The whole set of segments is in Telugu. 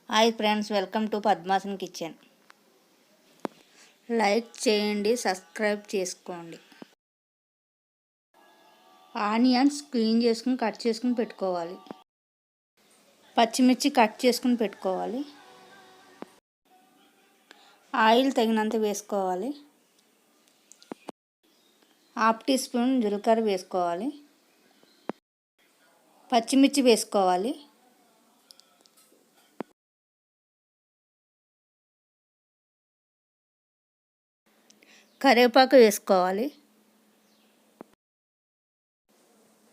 Hi friends, welcome to Padmasan kitchen. Like చేయండి, సబ్స్క్రైబ్ చేసుకోండి. ఆనియన్స్ క్లీన్ చేసుకుని కట్ చేసుకుని పెట్టుకోవాలి. పచ్చిమిర్చి కట్ చేసుకుని పెట్టుకోవాలి. ఆయిల్ తగినంత వేసుకోవాలి. 1/2 టీ స్పూన్ జీలకర్ర వేసుకోవాలి. పచ్చిమిర్చి వేసుకోవాలి. కరివేపాకు వేసుకోవాలి.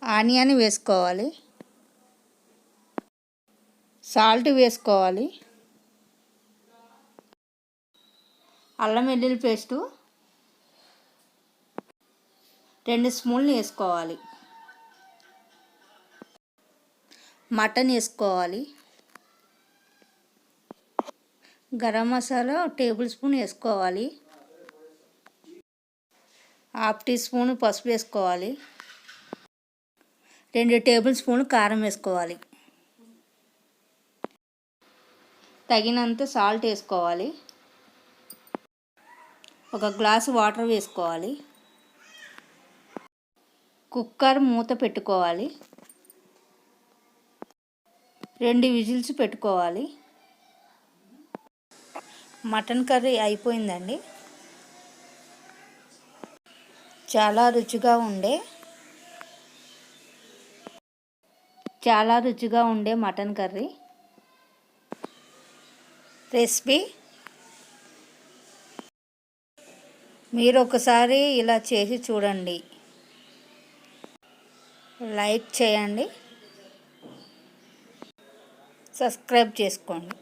ఆనియన్ వేసుకోవాలి. సాల్ట్ వేసుకోవాలి. అల్లం వెల్లుల్లి పేస్టు 2 స్పూన్లు వేసుకోవాలి. మటన్ వేసుకోవాలి. గరం మసాలా 1 టేబుల్ స్పూన్ వేసుకోవాలి. 1/2 టీ స్పూన్ పసుపు వేసుకోవాలి. 2 టేబుల్ స్పూన్లు కారం వేసుకోవాలి. తగినంత సాల్ట్ వేసుకోవాలి. 1 గ్లాసు వాటర్ వేసుకోవాలి. కుక్కర్ మూత పెట్టుకోవాలి. 2 విజిల్స్ పెట్టుకోవాలి. మటన్ కర్రీ అయిపోయిందండి. చాలా రుచిగా ఉండే మటన్ కర్రీ రెసిపీ మీరు ఒకసారి ఇలా చేసి చూడండి. లైక్ చేయండి, సబ్స్క్రైబ్ చేసుకోండి.